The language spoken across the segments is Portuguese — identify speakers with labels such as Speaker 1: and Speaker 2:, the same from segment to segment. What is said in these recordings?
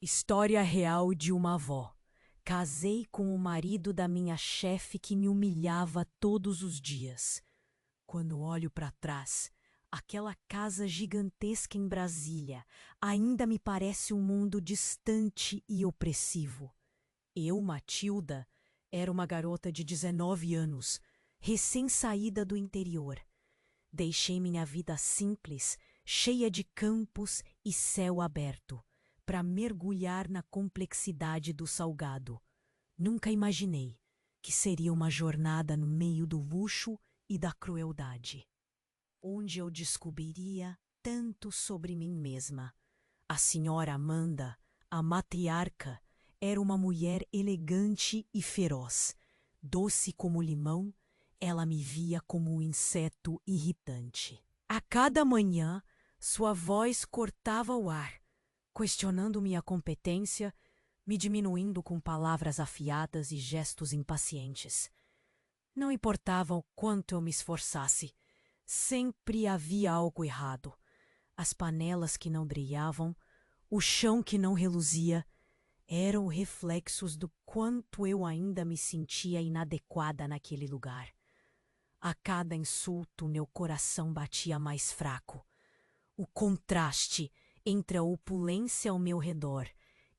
Speaker 1: História real de uma avó. Casei com o marido da minha chefe que me humilhava todos os dias. Quando olho para trás, aquela casa gigantesca em Brasília ainda me parece um mundo distante e opressivo. Eu, Matilda, era uma garota de 19 anos, recém-saída do interior. Deixei minha vida simples, cheia de campos e céu aberto, para mergulhar na complexidade do salgado. Nunca imaginei que seria uma jornada no meio do luxo e da crueldade, onde eu descobriria tanto sobre mim mesma. A senhora Amanda, a matriarca, era uma mulher elegante e feroz. Doce como limão, ela me via como um inseto irritante. A cada manhã, sua voz cortava o ar, questionando minha competência, me diminuindo com palavras afiadas e gestos impacientes. Não importava o quanto eu me esforçasse, sempre havia algo errado. As panelas que não brilhavam, o chão que não reluzia, eram reflexos do quanto eu ainda me sentia inadequada naquele lugar. A cada insulto, meu coração batia mais fraco. O contraste entre a opulência ao meu redor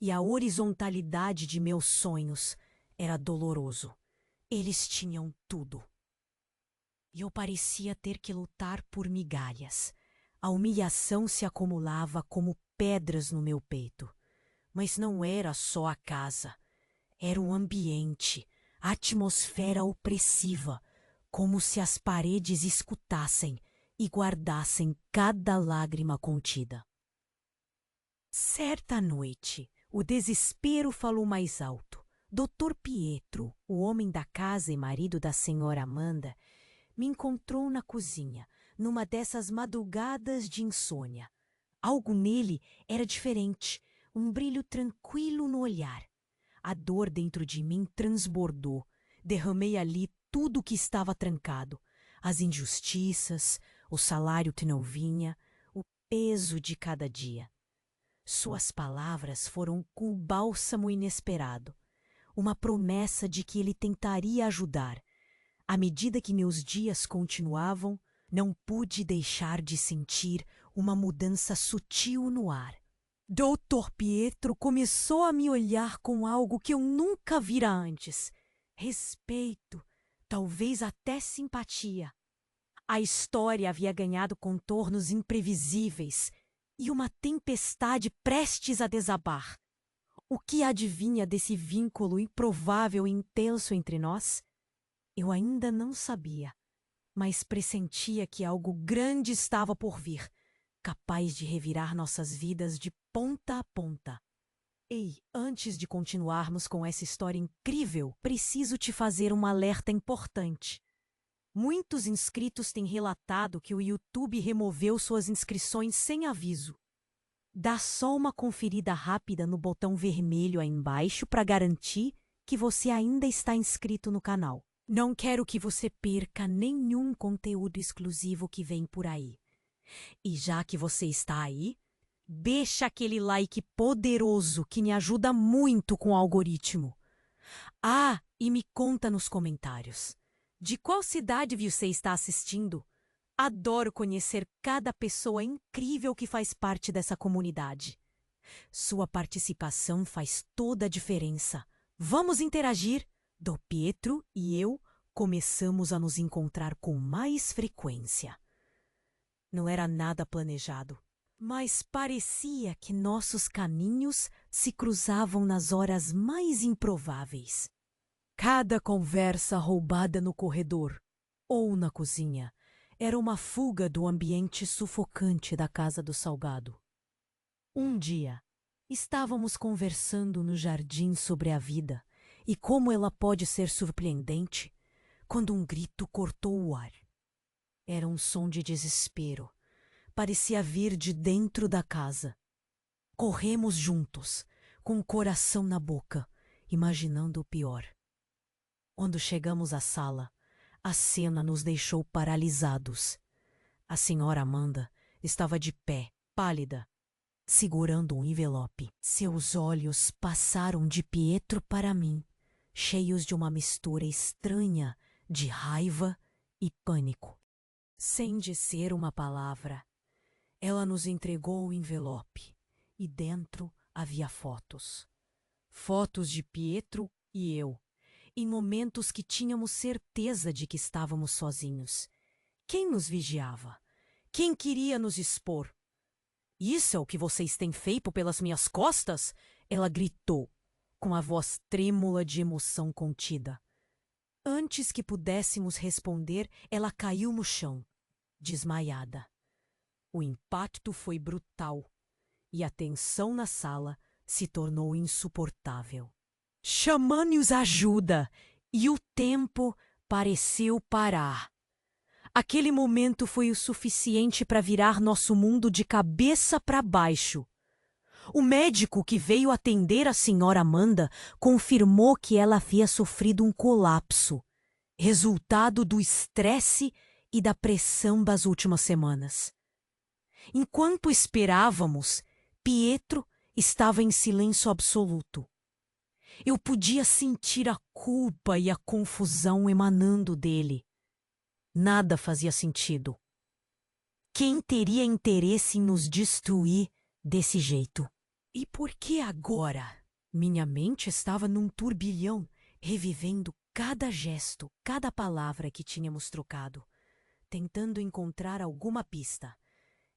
Speaker 1: e a horizontalidade de meus sonhos era doloroso. Eles tinham tudo. E eu parecia ter que lutar por migalhas. A humilhação se acumulava como pedras no meu peito. Mas não era só a casa. Era o ambiente, a atmosfera opressiva, como se as paredes escutassem e guardassem cada lágrima contida. Certa noite, o desespero falou mais alto. Dr. Pietro, o homem da casa e marido da senhora Amanda, me encontrou na cozinha, numa dessas madrugadas de insônia. Algo nele era diferente, um brilho tranquilo no olhar. A dor dentro de mim transbordou. Derramei ali tudo o que estava trancado. As injustiças, o salário que não vinha, o peso de cada dia. Suas palavras foram um bálsamo inesperado, uma promessa de que ele tentaria ajudar. À medida que meus dias continuavam, não pude deixar de sentir uma mudança sutil no ar. Dr. Pietro começou a me olhar com algo que eu nunca vira antes. Respeito, talvez até simpatia. A história havia ganhado contornos imprevisíveis e uma tempestade prestes a desabar. O que adivinha desse vínculo improvável e intenso entre nós? Eu ainda não sabia, mas pressentia que algo grande estava por vir, capaz de revirar nossas vidas de ponta a ponta. Ei, antes de continuarmos com essa história incrível, preciso te fazer um alerta importante. Muitos inscritos têm relatado que o YouTube removeu suas inscrições sem aviso. Dá só uma conferida rápida no botão vermelho aí embaixo para garantir que você ainda está inscrito no canal. Não quero que você perca nenhum conteúdo exclusivo que vem por aí. E já que você está aí, deixa aquele like poderoso que me ajuda muito com o algoritmo. Ah, e me conta nos comentários. De qual cidade você está assistindo? Adoro conhecer cada pessoa incrível que faz parte dessa comunidade. Sua participação faz toda a diferença. Vamos interagir? Do Pietro e eu começamos a nos encontrar com mais frequência. Não era nada planejado, mas parecia que nossos caminhos se cruzavam nas horas mais improváveis. Cada conversa roubada no corredor ou na cozinha era uma fuga do ambiente sufocante da casa do Salgado. Um dia, estávamos conversando no jardim sobre a vida e como ela pode ser surpreendente, quando um grito cortou o ar. Era um som de desespero. Parecia vir de dentro da casa. Corremos juntos, com o coração na boca, imaginando o pior. Quando chegamos à sala, a cena nos deixou paralisados. A senhora Amanda estava de pé, pálida, segurando um envelope. Seus olhos passaram de Pietro para mim, cheios de uma mistura estranha de raiva e pânico. Sem dizer uma palavra, ela nos entregou o envelope e dentro havia fotos. Fotos de Pietro e eu, em momentos que tínhamos certeza de que estávamos sozinhos. Quem nos vigiava? Quem queria nos expor? Isso é o que vocês têm feito pelas minhas costas? Ela gritou, com a voz trêmula de emoção contida. Antes que pudéssemos responder, ela caiu no chão, desmaiada. O impacto foi brutal e a tensão na sala se tornou insuportável. Chamando-os ajuda e o tempo pareceu parar. Aquele momento foi o suficiente para virar nosso mundo de cabeça para baixo. O médico que veio atender a senhora Amanda confirmou que ela havia sofrido um colapso, resultado do estresse e da pressão das últimas semanas. Enquanto esperávamos, Pietro estava em silêncio absoluto. Eu podia sentir a culpa e a confusão emanando dele. Nada fazia sentido. Quem teria interesse em nos destruir desse jeito? E por que agora? Minha mente estava num turbilhão, revivendo cada gesto, cada palavra que tínhamos trocado, tentando encontrar alguma pista.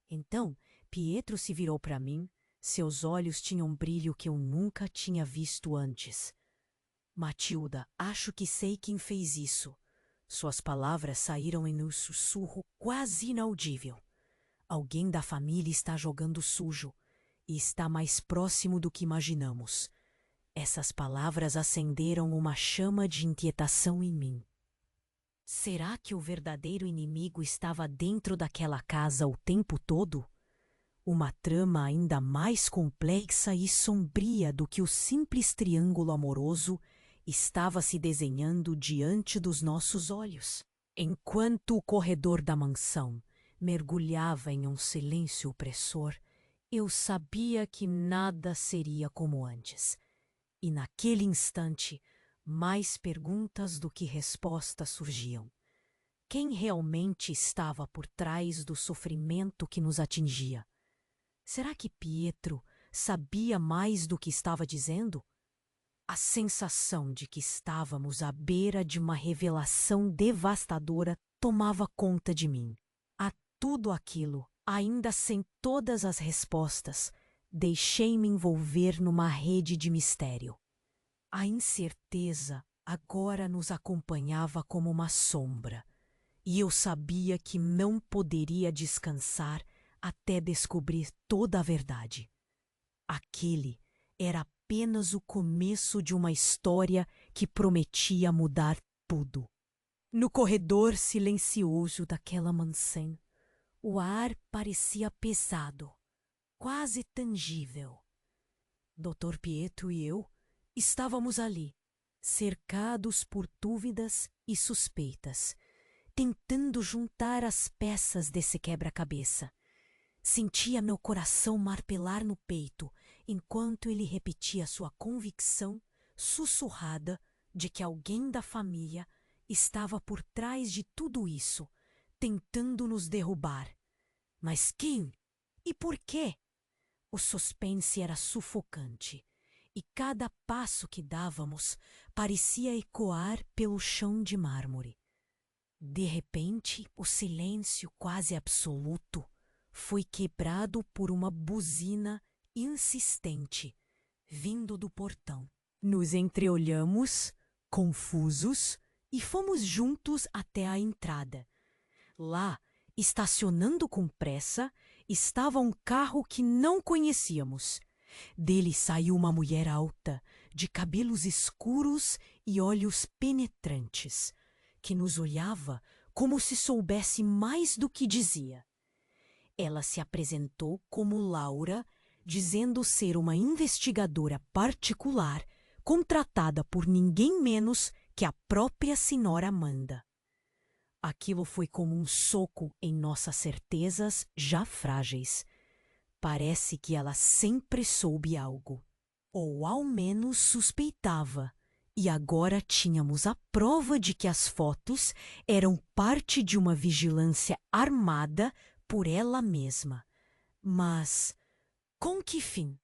Speaker 1: Então, Pietro se virou para mim. Seus olhos tinham um brilho que eu nunca tinha visto antes. Matilda, acho que sei quem fez isso. Suas palavras saíram em um sussurro quase inaudível. Alguém da família está jogando sujo e está mais próximo do que imaginamos. Essas palavras acenderam uma chama de inquietação em mim. Será que o verdadeiro inimigo estava dentro daquela casa o tempo todo? Uma trama ainda mais complexa e sombria do que o simples triângulo amoroso estava se desenhando diante dos nossos olhos. Enquanto o corredor da mansão mergulhava em um silêncio opressor, eu sabia que nada seria como antes. E naquele instante, mais perguntas do que respostas surgiam. Quem realmente estava por trás do sofrimento que nos atingia? Será que Pietro sabia mais do que estava dizendo? A sensação de que estávamos à beira de uma revelação devastadora tomava conta de mim. A tudo aquilo, ainda sem todas as respostas, deixei-me envolver numa rede de mistério. A incerteza agora nos acompanhava como uma sombra, e eu sabia que não poderia descansar até descobrir toda a verdade. Aquele era apenas o começo de uma história que prometia mudar tudo. No corredor silencioso daquela mansão, o ar parecia pesado, quase tangível. Dr. Pietro e eu estávamos ali, cercados por dúvidas e suspeitas, tentando juntar as peças desse quebra-cabeça. Sentia meu coração martelar no peito, enquanto ele repetia sua convicção sussurrada de que alguém da família estava por trás de tudo isso, tentando nos derrubar. Mas quem? E por quê? O suspense era sufocante, e cada passo que dávamos parecia ecoar pelo chão de mármore. De repente, o silêncio quase absoluto foi quebrado por uma buzina insistente, vindo do portão. Nos entreolhamos, confusos, e fomos juntos até a entrada. Lá, estacionando com pressa, estava um carro que não conhecíamos. Dele saiu uma mulher alta, de cabelos escuros e olhos penetrantes, que nos olhava como se soubesse mais do que dizia. Ela se apresentou como Laura, dizendo ser uma investigadora particular contratada por ninguém menos que a própria senhora Amanda. Aquilo foi como um soco em nossas certezas já frágeis. Parece que ela sempre soube algo, ou ao menos suspeitava, e agora tínhamos a prova de que as fotos eram parte de uma vigilância armada por ela mesma. Mas com que fim?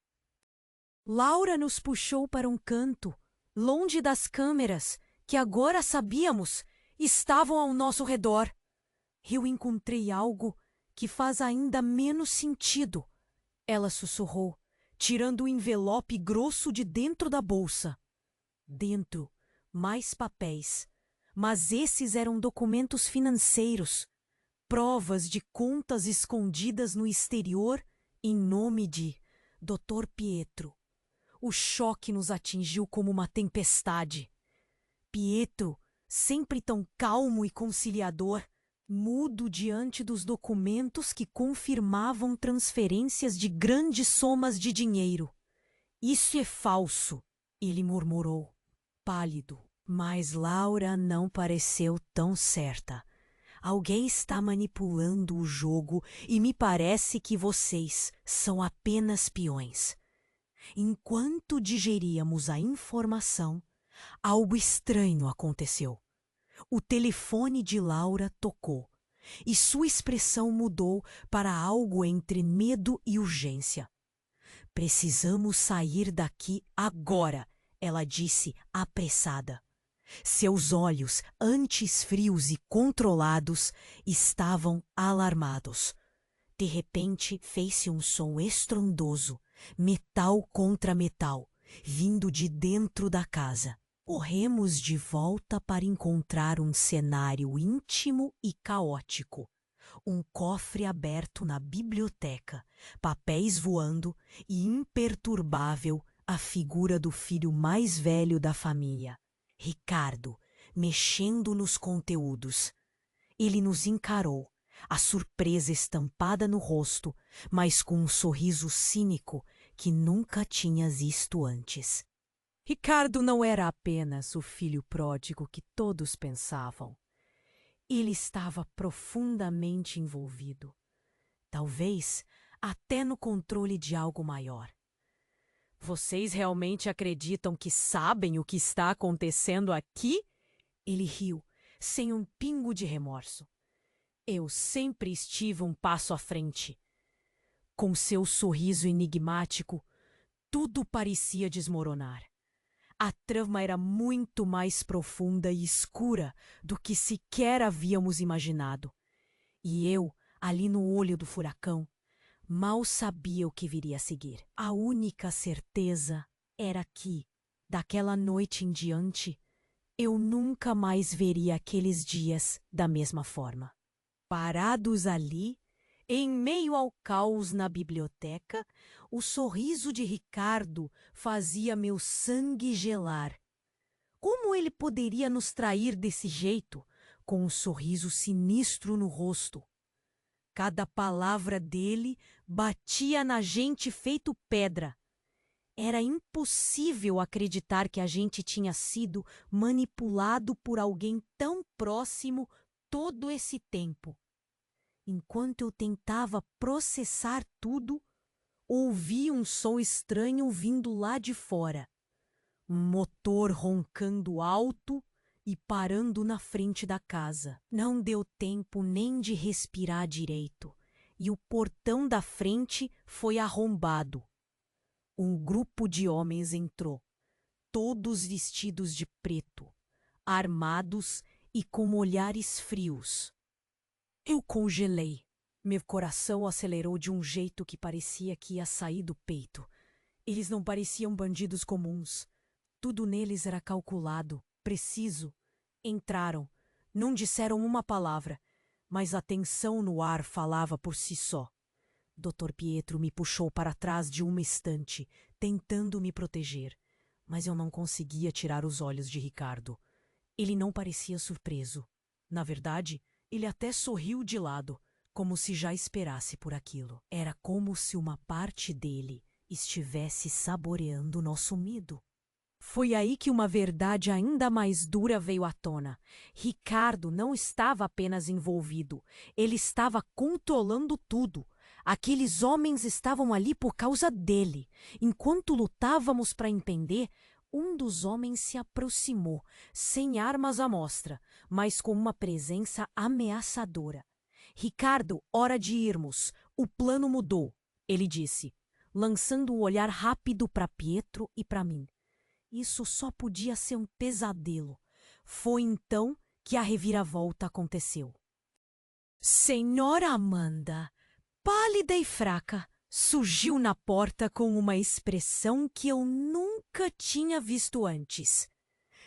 Speaker 1: Laura nos puxou para um canto, longe das câmeras, que agora sabíamos estavam ao nosso redor. Eu encontrei algo que faz ainda menos sentido. Ela sussurrou, tirando o envelope grosso de dentro da bolsa. Dentro, mais papéis. Mas esses eram documentos financeiros. Provas de contas escondidas no exterior em nome de Dr. Pietro. O choque nos atingiu como uma tempestade. Pietro, sempre tão calmo e conciliador, mudo diante dos documentos que confirmavam transferências de grandes somas de dinheiro. Isso é falso, ele murmurou, pálido. Mas Laura não pareceu tão certa. Alguém está manipulando o jogo e me parece que vocês são apenas peões. Enquanto digeríamos a informação, algo estranho aconteceu. O telefone de Laura tocou e sua expressão mudou para algo entre medo e urgência. Precisamos sair daqui agora, ela disse apressada. Seus olhos, antes frios e controlados, estavam alarmados. De repente, fez-se um som estrondoso, metal contra metal, vindo de dentro da casa. Corremos de volta para encontrar um cenário íntimo e caótico. Um cofre aberto na biblioteca, papéis voando e imperturbável a figura do filho mais velho da família, Ricardo, mexendo nos conteúdos. Ele nos encarou, a surpresa estampada no rosto, mas com um sorriso cínico que nunca tinha visto antes. Ricardo não era apenas o filho pródigo que todos pensavam. Ele estava profundamente envolvido, talvez até no controle de algo maior. Vocês realmente acreditam que sabem o que está acontecendo aqui? Ele riu, sem um pingo de remorso. Eu sempre estive um passo à frente. Com seu sorriso enigmático, tudo parecia desmoronar. A trama era muito mais profunda e escura do que sequer havíamos imaginado. E eu, ali no olho do furacão, mal sabia o que viria a seguir. A única certeza era que, daquela noite em diante, eu nunca mais veria aqueles dias da mesma forma. Parados ali, em meio ao caos na biblioteca, o sorriso de Ricardo fazia meu sangue gelar. Como ele poderia nos trair desse jeito, com um sorriso sinistro no rosto? Cada palavra dele batia na gente feito pedra. Era impossível acreditar que a gente tinha sido manipulado por alguém tão próximo todo esse tempo. Enquanto eu tentava processar tudo, ouvi um som estranho vindo lá de fora. Um motor roncando alto e parando na frente da casa. Não deu tempo nem de respirar direito, e o portão da frente foi arrombado. Um grupo de homens entrou, todos vestidos de preto, armados e com olhares frios. Eu congelei. Meu coração acelerou de um jeito que parecia que ia sair do peito. Eles não pareciam bandidos comuns. Tudo neles era calculado, preciso. Entraram, não disseram uma palavra, mas a tensão no ar falava por si só. Dr. Pietro me puxou para trás de uma estante, tentando me proteger, mas eu não conseguia tirar os olhos de Ricardo. Ele não parecia surpreso. Na verdade, ele até sorriu de lado, como se já esperasse por aquilo. Era como se uma parte dele estivesse saboreando nosso medo. Foi aí que uma verdade ainda mais dura veio à tona. Ricardo não estava apenas envolvido, ele estava controlando tudo. Aqueles homens estavam ali por causa dele. Enquanto lutávamos para entender, um dos homens se aproximou, sem armas à mostra, mas com uma presença ameaçadora. Ricardo, hora de irmos. O plano mudou, ele disse, lançando um olhar rápido para Pietro e para mim. Isso só podia ser um pesadelo. Foi então que a reviravolta aconteceu. Senhora Amanda, pálida e fraca, surgiu na porta com uma expressão que eu nunca tinha visto antes.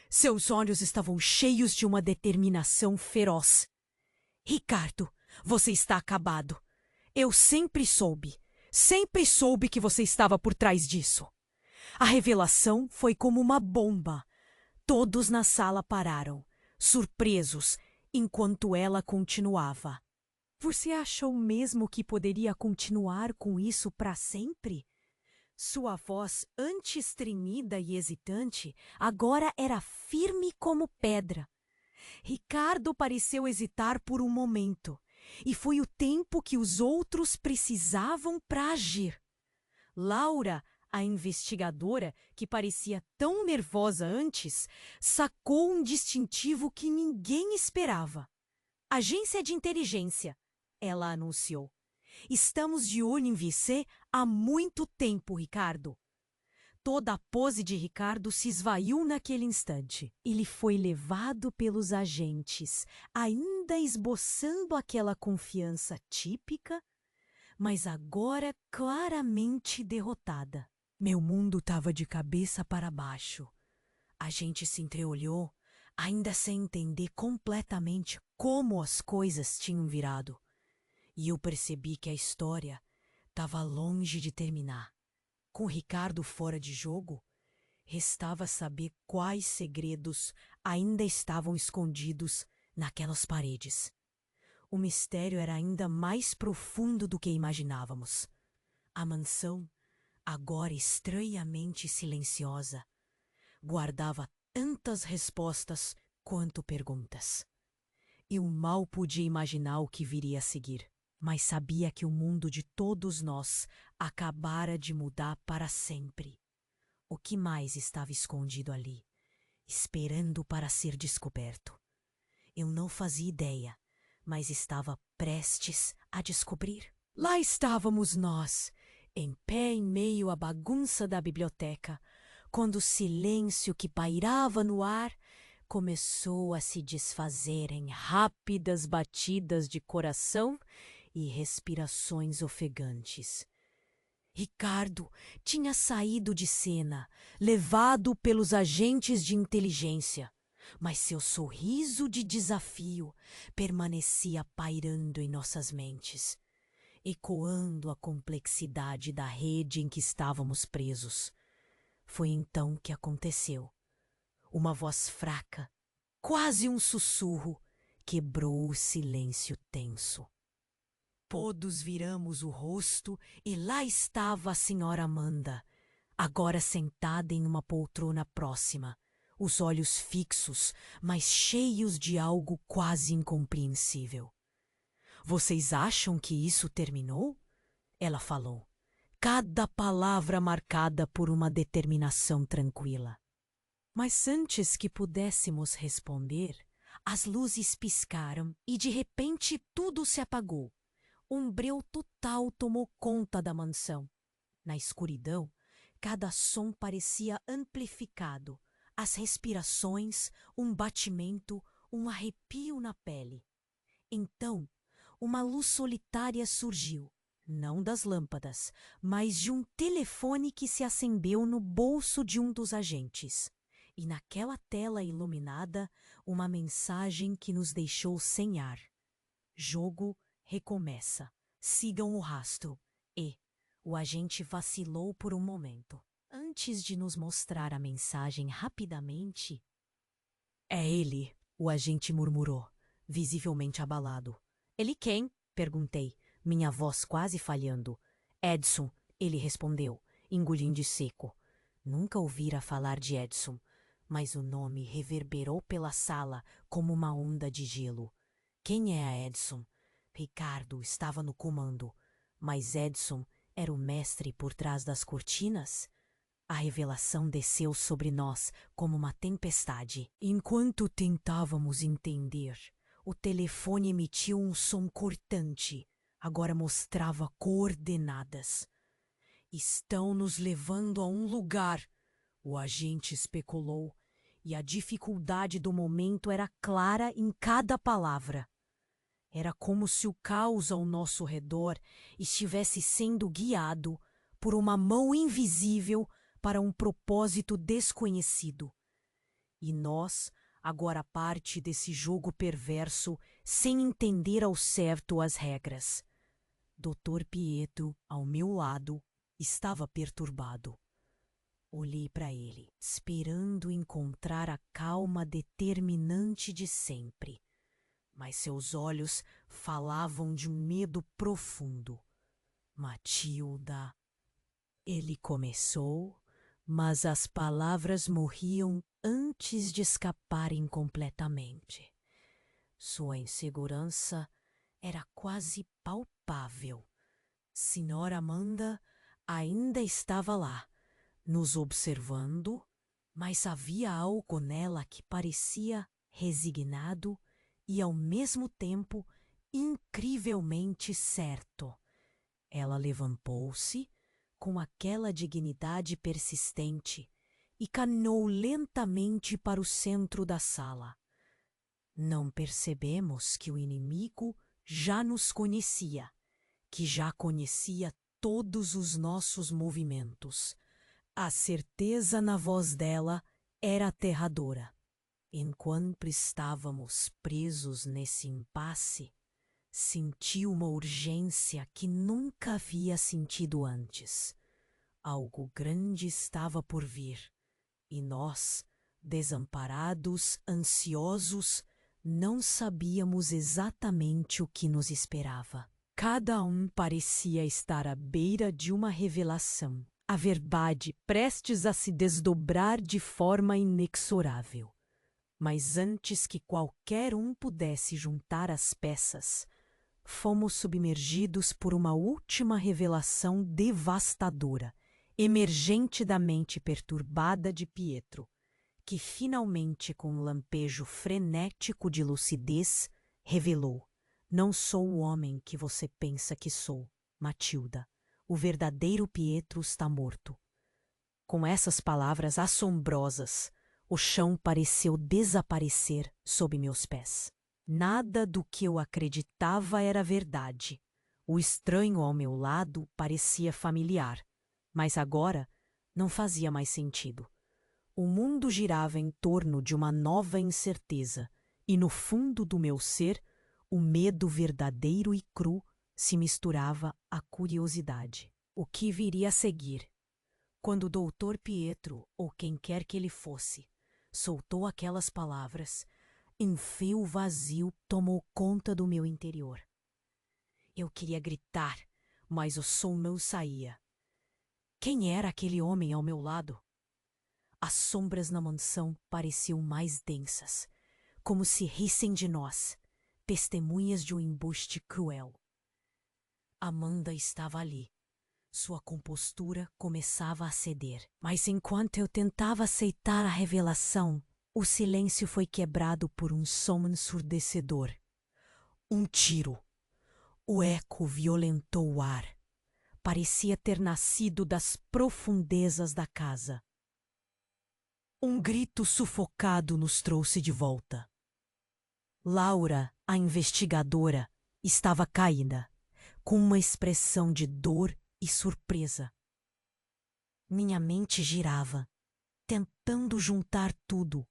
Speaker 1: Seus olhos estavam cheios de uma determinação feroz. Ricardo, você está acabado. Eu sempre soube que você estava por trás disso. A revelação foi como uma bomba. Todos na sala pararam, surpresos, enquanto ela continuava. Você achou mesmo que poderia continuar com isso para sempre? Sua voz, antes tremida e hesitante, agora era firme como pedra. Ricardo pareceu hesitar por um momento, e foi o tempo que os outros precisavam para agir. Laura, a investigadora, que parecia tão nervosa antes, sacou um distintivo que ninguém esperava. Agência de inteligência, ela anunciou. Estamos de olho em você há muito tempo, Ricardo. Toda a pose de Ricardo se esvaiu naquele instante. Ele foi levado pelos agentes, ainda esboçando aquela confiança típica, mas agora claramente derrotada. Meu mundo estava de cabeça para baixo. A gente se entreolhou, ainda sem entender completamente como as coisas tinham virado. E eu percebi que a história estava longe de terminar. Com Ricardo fora de jogo, restava saber quais segredos ainda estavam escondidos naquelas paredes. O mistério era ainda mais profundo do que imaginávamos. A mansão, agora estranhamente silenciosa, guardava tantas respostas quanto perguntas. Eu mal podia imaginar o que viria a seguir, mas sabia que o mundo de todos nós acabara de mudar para sempre. O que mais estava escondido ali, esperando para ser descoberto? Eu não fazia ideia, mas estava prestes a descobrir. Lá estávamos nós, em pé em meio à bagunça da biblioteca, quando o silêncio que pairava no ar começou a se desfazer em rápidas batidas de coração e respirações ofegantes. Ricardo tinha saído de cena, levado pelos agentes de inteligência, mas seu sorriso de desafio permanecia pairando em nossas mentes, ecoando a complexidade da rede em que estávamos presos. Foi então que aconteceu. Uma voz fraca, quase um sussurro, quebrou o silêncio tenso. Todos viramos o rosto e lá estava a senhora Amanda, agora sentada em uma poltrona próxima, os olhos fixos, mas cheios de algo quase incompreensível. Vocês acham que isso terminou? Ela falou, cada palavra marcada por uma determinação tranquila. Mas antes que pudéssemos responder, as luzes piscaram e de repente tudo se apagou. Um breu total tomou conta da mansão. Na escuridão, cada som parecia amplificado. As respirações, um batimento, um arrepio na pele. Então, uma luz solitária surgiu, não das lâmpadas, mas de um telefone que se acendeu no bolso de um dos agentes. E naquela tela iluminada, uma mensagem que nos deixou sem ar. Jogo recomeça. Sigam o rastro. E o agente vacilou por um momento. Antes de nos mostrar a mensagem rapidamente... É ele, o agente murmurou, visivelmente abalado. Ele quem? Perguntei, minha voz quase falhando. Edson, ele respondeu, engolindo de seco. Nunca ouvira falar de Edson, mas o nome reverberou pela sala como uma onda de gelo. Quem é a Edson? Ricardo estava no comando, Mas Edson era o mestre por trás das cortinas? A revelação desceu sobre nós como uma tempestade. Enquanto tentávamos entender, o telefone emitiu um som cortante. Agora mostrava coordenadas. Estão nos levando a um lugar, o agente especulou, e a dificuldade do momento era clara em cada palavra. Era como se o caos ao nosso redor estivesse sendo guiado por uma mão invisível para um propósito desconhecido. E nós, agora parte desse jogo perverso, sem entender ao certo as regras. Dr. Pietro, ao meu lado, estava perturbado. Olhei para ele, esperando encontrar a calma determinante de sempre. Mas seus olhos falavam de um medo profundo. Matilda. Ele começou, mas as palavras morriam antes de escaparem completamente. Sua insegurança era quase palpável. Senhora Amanda ainda estava lá, nos observando, mas havia algo nela que parecia resignado e, ao mesmo tempo, incrivelmente certo. Ela levantou-se com aquela dignidade persistente e caminhou lentamente para o centro da sala. Não percebemos que o inimigo já nos conhecia, que já conhecia todos os nossos movimentos. A certeza na voz dela era aterradora. Enquanto estávamos presos nesse impasse, senti uma urgência que nunca havia sentido antes. Algo grande estava por vir, e nós, desamparados, ansiosos, não sabíamos exatamente o que nos esperava. Cada um parecia estar à beira de uma revelação, a verdade prestes a se desdobrar de forma inexorável. Mas antes que qualquer um pudesse juntar as peças, fomos submergidos por uma última revelação devastadora, emergente da mente perturbada de Pietro, que finalmente, com um lampejo frenético de lucidez, revelou: não sou o homem que você pensa que sou, Matilda. O verdadeiro Pietro está morto. Com essas palavras assombrosas, o chão pareceu desaparecer sob meus pés. Nada do que eu acreditava era verdade. O estranho ao meu lado parecia familiar, mas agora não fazia mais sentido. O mundo girava em torno de uma nova incerteza, e no fundo do meu ser, o medo verdadeiro e cru se misturava à curiosidade. O que viria a seguir? Quando o Dr. Pietro, ou quem quer que ele fosse, soltou aquelas palavras, um fio vazio tomou conta do meu interior. Eu queria gritar, mas o som não saía. Quem era aquele homem ao meu lado? As sombras na mansão pareciam mais densas, como se rissem de nós, testemunhas de um embuste cruel. Amanda estava ali. Sua compostura começava a ceder, mas enquanto eu tentava aceitar a revelação, o silêncio foi quebrado por um som ensurdecedor. Um tiro. O eco violentou o ar. Parecia ter nascido das profundezas da casa. Um grito sufocado nos trouxe de volta. Laura, a investigadora, estava caída, com uma expressão de dor e surpresa. Minha mente girava, tentando juntar tudo.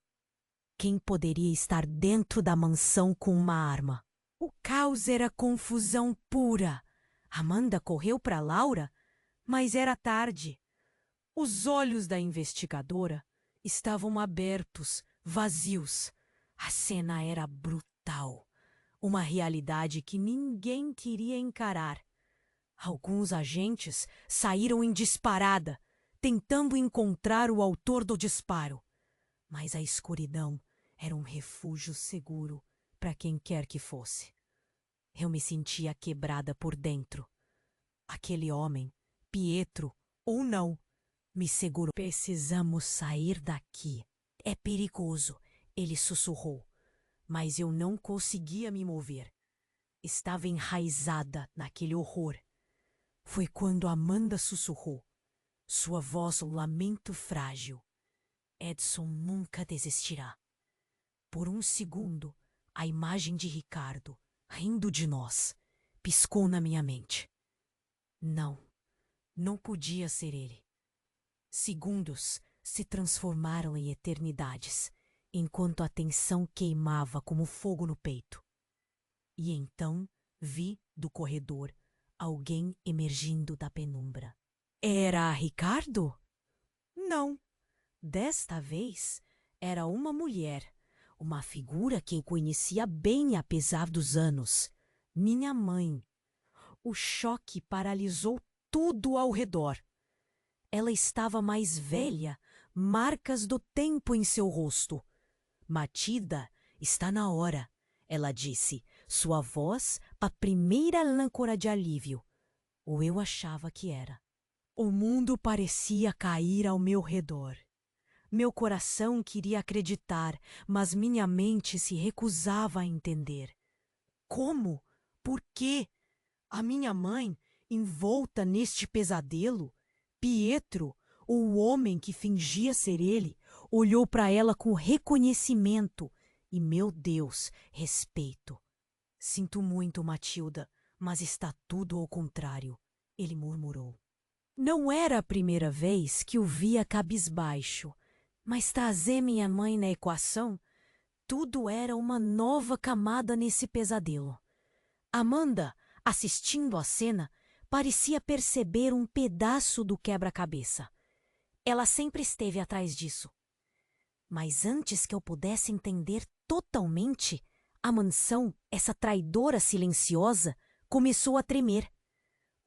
Speaker 1: Quem poderia estar dentro da mansão com uma arma? O caos era confusão pura. Amanda correu para Laura, mas era tarde. Os olhos da investigadora estavam abertos, vazios. A cena era brutal. Uma realidade que ninguém queria encarar. Alguns agentes saíram em disparada, tentando encontrar o autor do disparo. Mas a escuridão era um refúgio seguro para quem quer que fosse. Eu me sentia quebrada por dentro. Aquele homem, Pietro ou não, me segurou. Precisamos sair daqui. É perigoso, ele sussurrou, mas eu não conseguia me mover. Estava enraizada naquele horror. Foi quando Amanda sussurrou, sua voz um lamento frágil. Edson nunca desistirá. Por um segundo, a imagem de Ricardo, rindo de nós, piscou na minha mente. Não, não podia ser ele. Segundos se transformaram em eternidades, enquanto a tensão queimava como fogo no peito. E então vi, do corredor, alguém emergindo da penumbra. Era Ricardo? Não. Desta vez, era uma mulher, uma figura que eu conhecia bem apesar dos anos. Minha mãe. O choque paralisou tudo ao redor. Ela estava mais velha, marcas do tempo em seu rosto. Matilda, está na hora, ela disse, sua voz a primeira âncora de alívio. Ou eu achava que era. O mundo parecia cair ao meu redor. Meu coração queria acreditar, mas minha mente se recusava a entender. Como? Por quê? A minha mãe, envolta neste pesadelo? Pietro, o homem que fingia ser ele, olhou para ela com reconhecimento e, meu Deus, respeito. Sinto muito, Matilda, mas está tudo ao contrário, ele murmurou. Não era a primeira vez que o via cabisbaixo, mas trazer minha mãe na equação, tudo era uma nova camada nesse pesadelo. Amanda, assistindo à cena, parecia perceber um pedaço do quebra-cabeça. Ela sempre esteve atrás disso. Mas antes que eu pudesse entender totalmente, a mansão, essa traidora silenciosa, começou a tremer.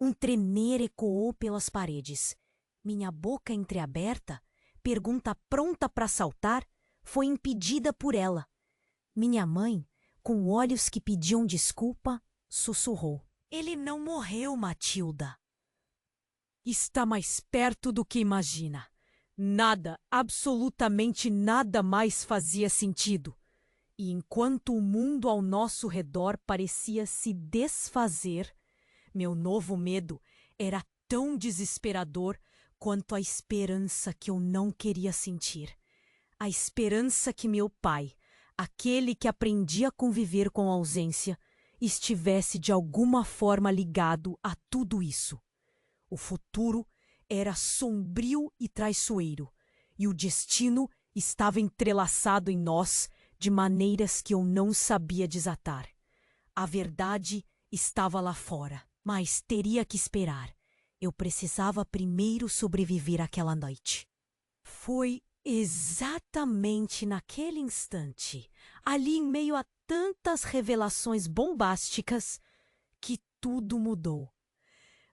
Speaker 1: Um tremer ecoou pelas paredes. Minha boca entreaberta, pergunta pronta para saltar, foi impedida por ela. Minha mãe, com olhos que pediam desculpa, sussurrou. Ele não morreu, Matilda. Está mais perto do que imagina. Nada, absolutamente nada mais fazia sentido. E enquanto o mundo ao nosso redor parecia se desfazer, meu novo medo era tão desesperador quanto a esperança que eu não queria sentir. A esperança que meu pai, aquele que aprendi a conviver com a ausência, estivesse de alguma forma ligado a tudo isso. O futuro era sombrio e traiçoeiro, e o destino estava entrelaçado em nós de maneiras que eu não sabia desatar. A verdade estava lá fora, mas teria que esperar. Eu precisava primeiro sobreviver àquela noite. Foi exatamente naquele instante, ali em meio a tantas revelações bombásticas, que tudo mudou.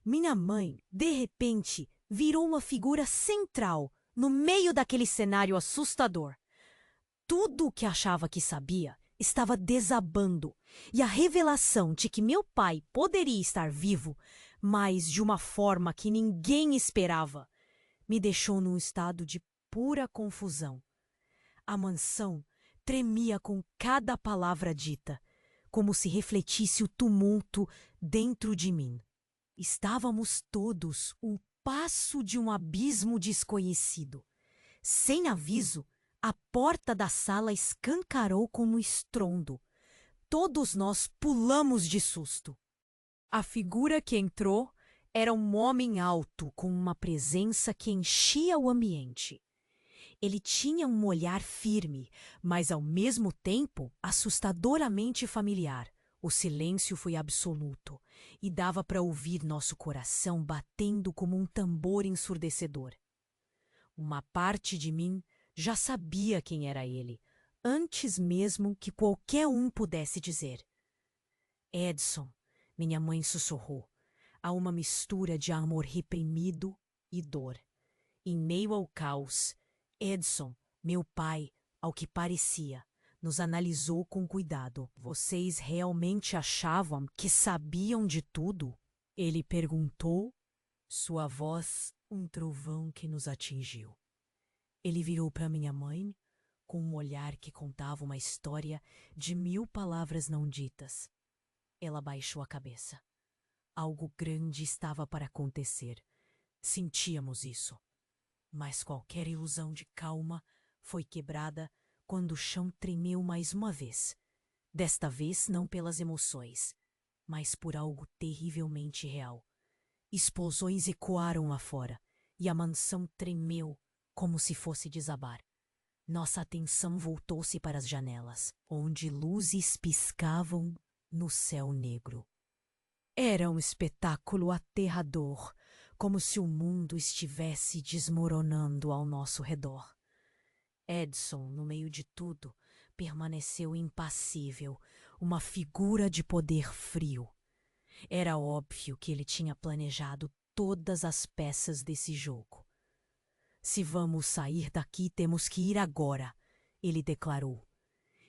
Speaker 1: Minha mãe, de repente, virou uma figura central no meio daquele cenário assustador. Tudo o que achava que sabia estava desabando, e a revelação de que meu pai poderia estar vivo, mas de uma forma que ninguém esperava, me deixou num estado de pura confusão. A mansão tremia com cada palavra dita, como se refletisse o tumulto dentro de mim. Estávamos todos um passo de um abismo desconhecido. Sem aviso, a porta da sala escancarou com um estrondo. Todos nós pulamos de susto. A figura que entrou era um homem alto com uma presença que enchia o ambiente. Ele tinha um olhar firme, mas ao mesmo tempo assustadoramente familiar. O silêncio foi absoluto e dava para ouvir nosso coração batendo como um tambor ensurdecedor. Uma parte de mim já sabia quem era ele, antes mesmo que qualquer um pudesse dizer. Edson, minha mãe sussurrou. Há uma mistura de amor reprimido e dor. Em meio ao caos, Edson, meu pai, ao que parecia, nos analisou com cuidado. Vocês realmente achavam que sabiam de tudo? Ele perguntou, sua voz um trovão que nos atingiu. Ele virou para minha mãe com um olhar que contava uma história de 1000 palavras não ditas. Ela baixou a cabeça. Algo grande estava para acontecer. Sentíamos isso. Mas qualquer ilusão de calma foi quebrada quando o chão tremeu mais uma vez. Desta vez não pelas emoções, mas por algo terrivelmente real. Explosões ecoaram lá fora e a mansão tremeu como se fosse desabar. Nossa atenção voltou-se para as janelas, onde luzes piscavam no céu negro. Era um espetáculo aterrador, como se o mundo estivesse desmoronando ao nosso redor. Edson, no meio de tudo, permaneceu impassível, uma figura de poder frio. Era óbvio que ele tinha planejado todas as peças desse jogo. Se vamos sair daqui, temos que ir agora, ele declarou.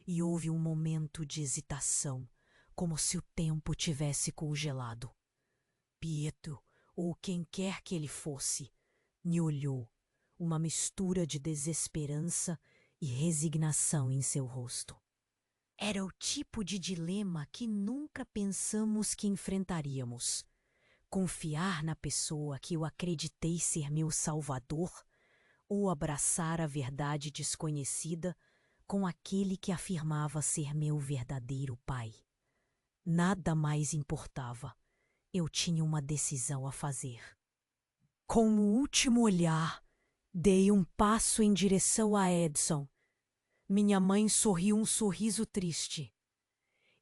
Speaker 1: E houve um momento de hesitação, como se o tempo tivesse congelado. Pietro, ou quem quer que ele fosse, me olhou, uma mistura de desesperança e resignação em seu rosto. Era o tipo de dilema que nunca pensamos que enfrentaríamos. Confiar na pessoa que eu acreditei ser meu salvador ou abraçar a verdade desconhecida com aquele que afirmava ser meu verdadeiro pai. Nada mais importava. Eu tinha uma decisão a fazer. Com o último olhar, dei um passo em direção a Edson. Minha mãe sorriu um sorriso triste.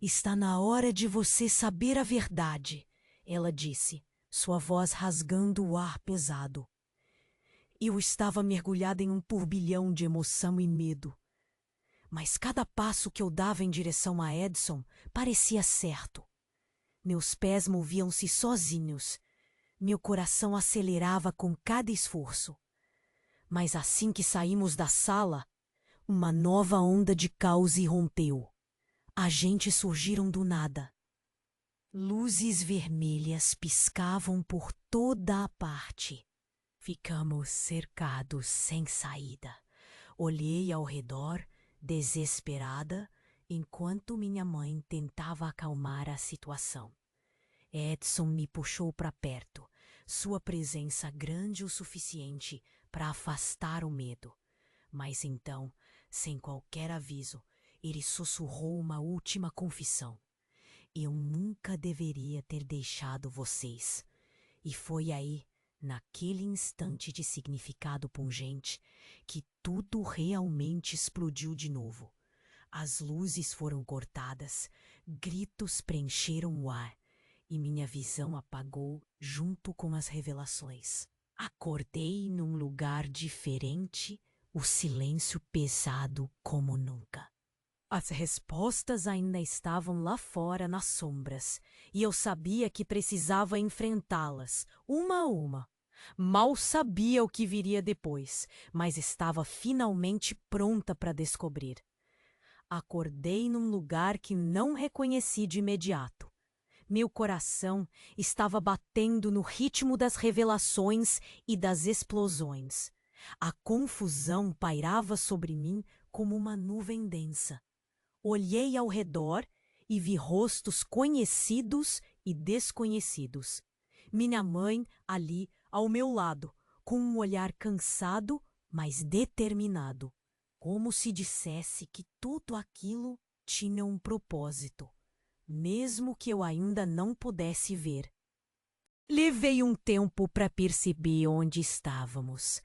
Speaker 1: Está na hora de você saber a verdade, ela disse, sua voz rasgando o ar pesado. Eu estava mergulhada em um turbilhão de emoção e medo. Mas cada passo que eu dava em direção a Edson parecia certo. Meus pés moviam-se sozinhos. Meu coração acelerava com cada esforço. Mas assim que saímos da sala, uma nova onda de caos irrompeu. Agentes surgiram do nada. Luzes vermelhas piscavam por toda a parte. Ficamos cercados sem saída. Olhei ao redor, desesperada, enquanto minha mãe tentava acalmar a situação. Edson me puxou para perto, sua presença grande o suficiente para afastar o medo. Mas então, sem qualquer aviso, ele sussurrou uma última confissão. Eu nunca deveria ter deixado vocês. E foi aí, naquele instante de significado pungente, que tudo realmente explodiu de novo. As luzes foram cortadas, gritos preencheram o ar, e minha visão apagou junto com as revelações. Acordei num lugar diferente, o silêncio pesado como nunca. As respostas ainda estavam lá fora nas sombras, e eu sabia que precisava enfrentá-las, uma a uma. Mal sabia o que viria depois, mas estava finalmente pronta para descobrir. Acordei num lugar que não reconheci de imediato. Meu coração estava batendo no ritmo das revelações e das explosões. A confusão pairava sobre mim como uma nuvem densa. Olhei ao redor e vi rostos conhecidos e desconhecidos. Minha mãe ali, ao meu lado, com um olhar cansado, mas determinado, como se dissesse que tudo aquilo tinha um propósito, mesmo que eu ainda não pudesse ver. Levei um tempo para perceber onde estávamos.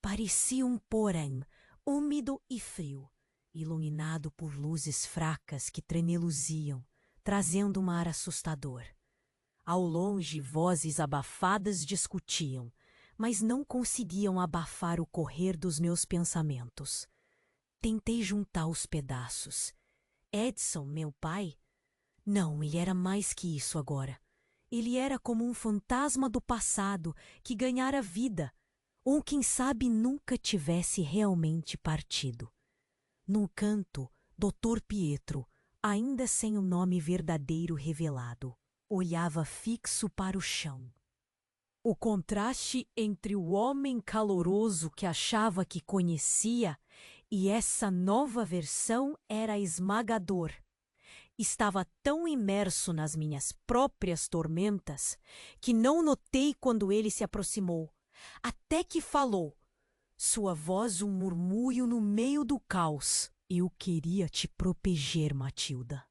Speaker 1: Parecia um porém, úmido e frio, iluminado por luzes fracas que tremeluziam, trazendo um ar assustador. Ao longe, vozes abafadas discutiam, mas não conseguiam abafar o correr dos meus pensamentos. Tentei juntar os pedaços. Edson, meu pai? Não, ele era mais que isso agora. Ele era como um fantasma do passado que ganhara vida, ou quem sabe nunca tivesse realmente partido. Num canto, Dr. Pietro, ainda sem o nome verdadeiro revelado. olhava fixo para o chão. O contraste entre o homem caloroso que achava que conhecia e essa nova versão era esmagador. Estava tão imerso nas minhas próprias tormentas que não notei quando ele se aproximou, até que falou, sua voz um murmúrio no meio do caos. Eu queria te proteger, Matilda,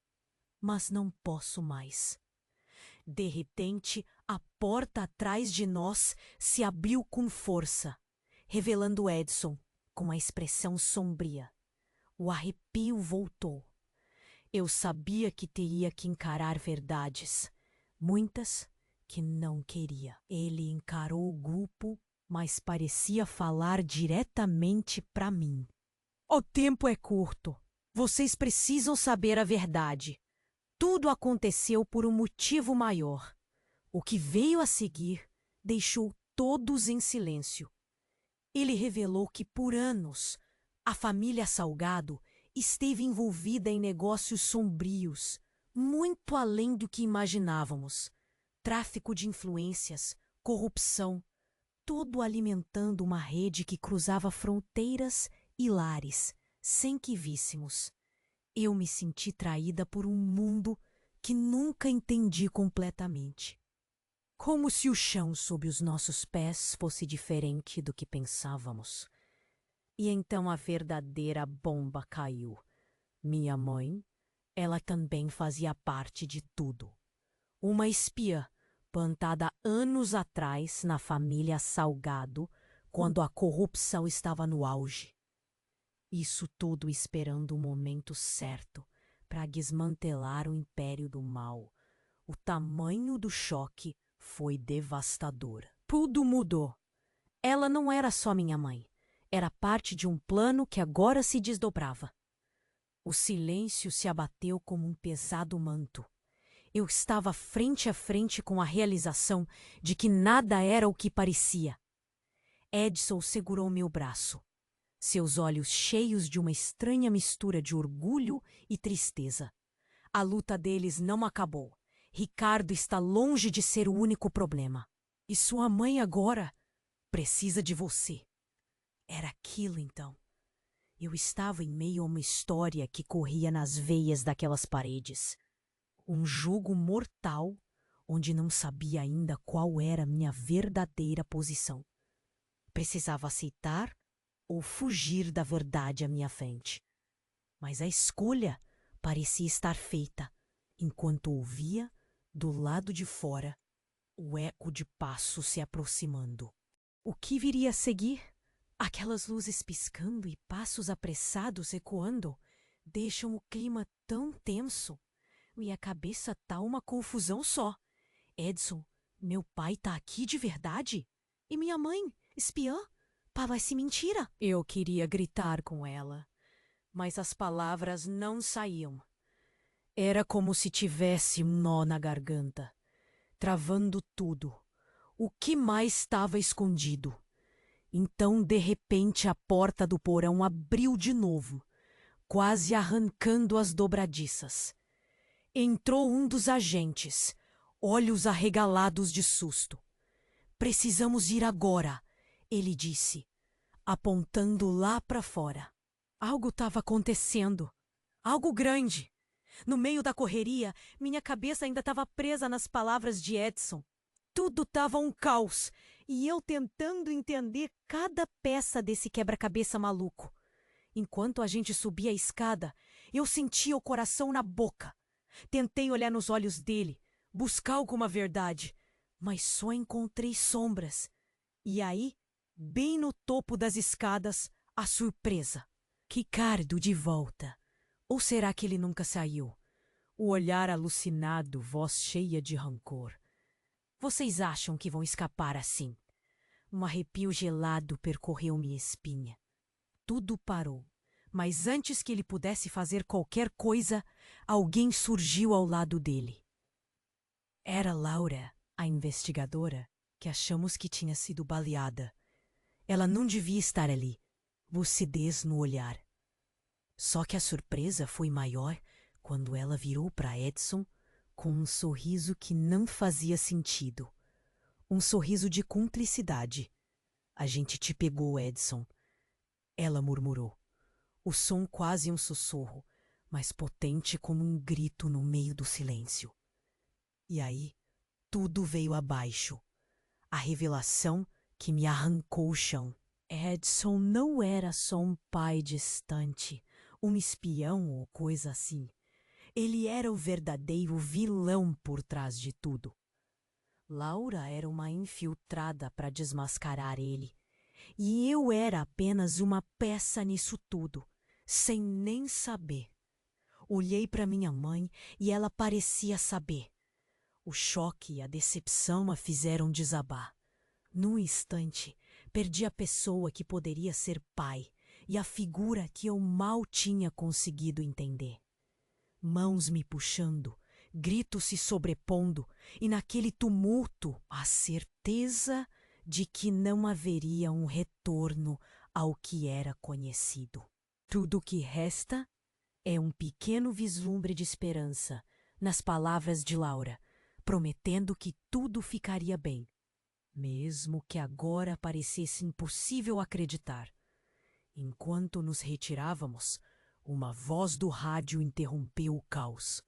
Speaker 1: mas não posso mais. De repente, a porta atrás de nós se abriu com força, revelando Edson com uma expressão sombria. O arrepio voltou. Eu sabia que teria que encarar verdades, muitas que não queria. Ele encarou o grupo, mas parecia falar diretamente para mim. O tempo é curto. Vocês precisam saber a verdade. Tudo aconteceu por um motivo maior. O que veio a seguir deixou todos em silêncio. Ele revelou que por anos a família Salgado esteve envolvida em negócios sombrios, muito além do que imaginávamos. Tráfico de influências, corrupção, tudo alimentando uma rede que cruzava fronteiras e lares, sem que víssemos. Eu me senti traída por um mundo que nunca entendi completamente. Como se o chão sob os nossos pés fosse diferente do que pensávamos. E então a verdadeira bomba caiu. Minha mãe, ela também fazia parte de tudo. Uma espiã, plantada anos atrás na família Salgado, quando a corrupção estava no auge. Isso tudo esperando o momento certo para desmantelar o império do mal. O tamanho do choque foi devastador. Tudo mudou. Ela não era só minha mãe. Era parte de um plano que agora se desdobrava. O silêncio se abateu como um pesado manto. Eu estava frente a frente com a realização de que nada era o que parecia. Edson segurou meu braço. Seus olhos cheios de uma estranha mistura de orgulho e tristeza. A luta deles não acabou. Ricardo está longe de ser o único problema. E sua mãe agora precisa de você. Era aquilo então. Eu estava em meio a uma história que corria nas veias daquelas paredes. Um jugo mortal onde não sabia ainda qual era a minha verdadeira posição. Precisava aceitar ou fugir da verdade à minha frente. Mas a escolha parecia estar feita, enquanto ouvia, do lado de fora, o eco de passos se aproximando. O que viria a seguir? Aquelas luzes piscando e passos apressados ecoando deixam o clima tão tenso. Minha cabeça tá uma confusão só. Edson, meu pai tá aqui de verdade? E minha mãe, espiã? Parece mentira. Eu queria gritar com ela, mas as palavras não saíam. Era como se tivesse um nó na garganta, travando tudo. O que mais estava escondido? Então, de repente, a porta do porão abriu de novo, quase arrancando as dobradiças. Entrou um dos agentes, olhos arregalados de susto. Precisamos ir agora, ele disse, apontando lá para fora. Algo estava acontecendo. Algo grande. No meio da correria, minha cabeça ainda estava presa nas palavras de Edson. Tudo estava um caos, e eu tentando entender cada peça desse quebra-cabeça maluco. Enquanto a gente subia a escada, eu sentia o coração na boca. Tentei olhar nos olhos dele, buscar alguma verdade, mas só encontrei sombras. E aí, bem no topo das escadas, a surpresa. Ricardo de volta. Ou será que ele nunca saiu? O olhar alucinado, voz cheia de rancor. Vocês acham que vão escapar assim? Um arrepio gelado percorreu minha espinha. Tudo parou, mas antes que ele pudesse fazer qualquer coisa, alguém surgiu ao lado dele. Era Laura, a investigadora, que achamos que tinha sido baleada. Ela não devia estar ali, lucidez no olhar. Só que a surpresa foi maior quando ela virou para Edson com um sorriso que não fazia sentido. Um sorriso de cumplicidade. A gente te pegou, Edson. Ela murmurou. O som quase um sussurro, mas potente como um grito no meio do silêncio. E aí, tudo veio abaixo. A revelação que me arrancou o chão. Edson não era só um pai distante, um espião ou coisa assim. Ele era o verdadeiro vilão por trás de tudo. Laura era uma infiltrada para desmascarar ele. E eu era apenas uma peça nisso tudo, sem nem saber. Olhei para minha mãe e ela parecia saber. O choque e a decepção a fizeram desabar. Num instante, perdi a pessoa que poderia ser pai e a figura que eu mal tinha conseguido entender. Mãos me puxando, gritos se sobrepondo, e naquele tumulto a certeza de que não haveria um retorno ao que era conhecido. Tudo o que resta é um pequeno vislumbre de esperança nas palavras de Laura, prometendo que tudo ficaria bem, mesmo que agora parecesse impossível acreditar. Enquanto nos retirávamos, uma voz do rádio interrompeu o caos.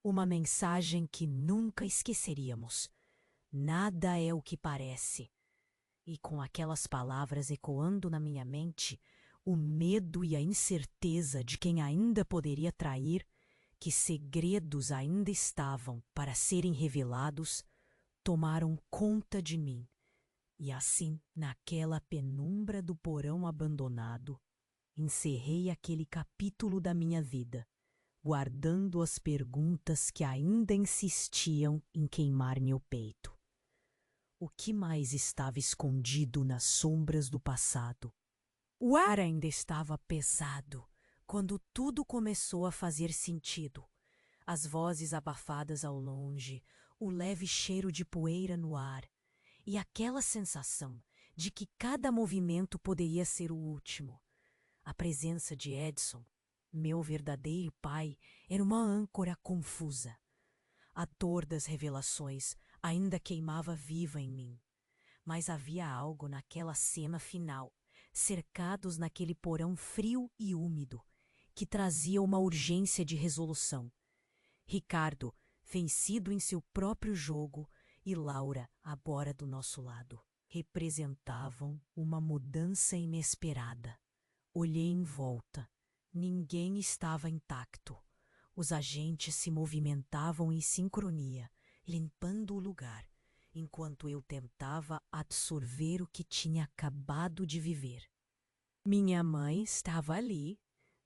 Speaker 1: Uma mensagem que nunca esqueceríamos. Nada é o que parece. E com aquelas palavras ecoando na minha mente, o medo e a incerteza de quem ainda poderia trair, que segredos ainda estavam para serem revelados, tomaram conta de mim. E assim, naquela penumbra do porão abandonado, encerrei aquele capítulo da minha vida, guardando as perguntas que ainda insistiam em queimar meu peito. O que mais estava escondido nas sombras do passado? O ar ainda estava pesado quando tudo começou a fazer sentido. As vozes abafadas ao longe, o leve cheiro de poeira no ar e aquela sensação de que cada movimento poderia ser o último. A presença de Edson, meu verdadeiro pai, era uma âncora confusa. A dor das revelações ainda queimava viva em mim. Mas havia algo naquela cena final, cercados naquele porão frio e úmido, que trazia uma urgência de resolução. Ricardo, vencido em seu próprio jogo, e Laura, agora do nosso lado, representavam uma mudança inesperada. Olhei em volta. Ninguém estava intacto. Os agentes se movimentavam em sincronia, limpando o lugar, enquanto eu tentava absorver o que tinha acabado de viver. Minha mãe estava ali,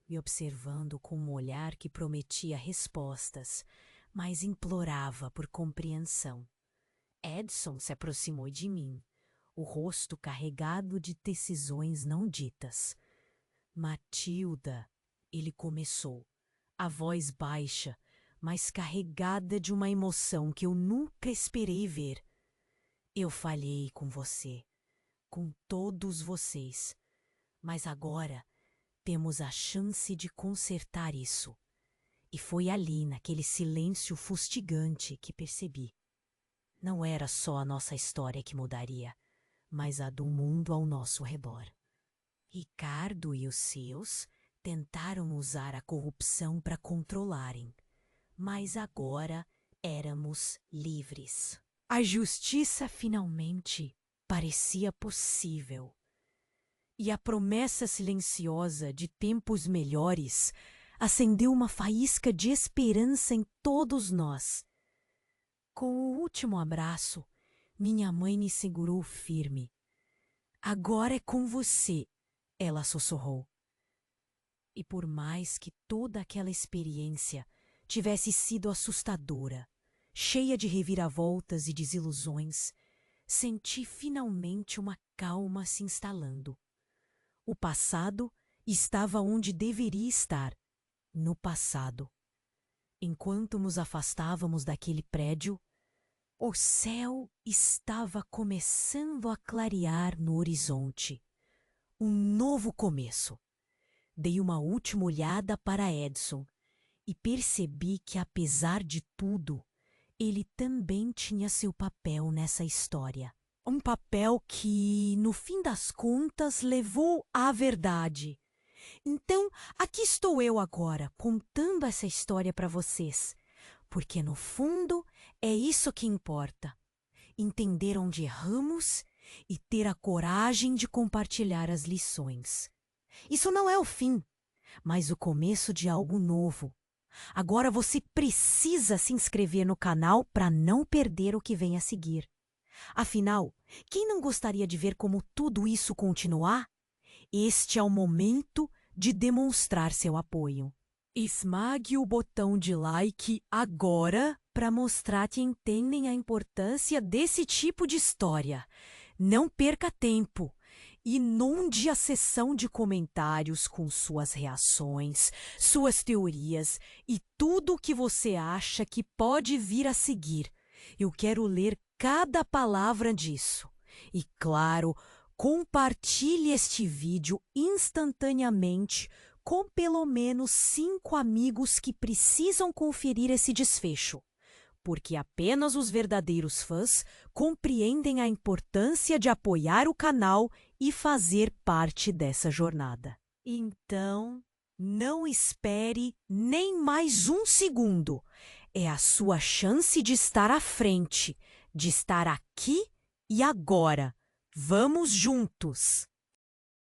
Speaker 1: me observando com um olhar que prometia respostas, mas implorava por compreensão. Edson se aproximou de mim, o rosto carregado de decisões não ditas. Matilda, ele começou, a voz baixa, mas carregada de uma emoção que eu nunca esperei ver. Eu falhei com você, com todos vocês, mas agora temos a chance de consertar isso. E foi ali, naquele silêncio fustigante, que percebi. Não era só a nossa história que mudaria, mas a do mundo ao nosso redor. Ricardo e os seus tentaram usar a corrupção para controlarem, mas agora éramos livres. A justiça finalmente parecia possível. E a promessa silenciosa de tempos melhores acendeu uma faísca de esperança em todos nós. Com o último abraço, minha mãe me segurou firme. Agora é com você, ela sussurrou. E por mais que toda aquela experiência tivesse sido assustadora, cheia de reviravoltas e desilusões, senti finalmente uma calma se instalando. O passado estava onde deveria estar, no passado. Enquanto nos afastávamos daquele prédio, o céu estava começando a clarear no horizonte. Um novo começo. Dei uma última olhada para Edson e percebi que, apesar de tudo, Ele também tinha seu papel nessa história. Um papel que, no fim das contas, levou à verdade. Então, aqui estou eu agora, contando essa história para vocês. Porque, no fundo, é isso que importa. Entender onde erramos e ter a coragem de compartilhar as lições. Isso não é o fim, mas o começo de algo novo. Agora você precisa se inscrever no canal para não perder o que vem a seguir. Afinal, quem não gostaria de ver como tudo isso continuar? Este é o momento de demonstrar seu apoio. Esmague o botão de like agora para mostrar que entendem a importância desse tipo de história. Não perca tempo. Inunde a seção de comentários com suas reações, suas teorias e tudo o que você acha que pode vir a seguir. Eu quero ler cada palavra disso. E, claro, compartilhe este vídeo instantaneamente com pelo menos 5 amigos que precisam conferir esse desfecho. Porque apenas os verdadeiros fãs compreendem a importância de apoiar o canal e fazer parte dessa jornada. Então, não espere nem mais um segundo. É a sua chance de estar à frente, de estar aqui e agora. Vamos juntos!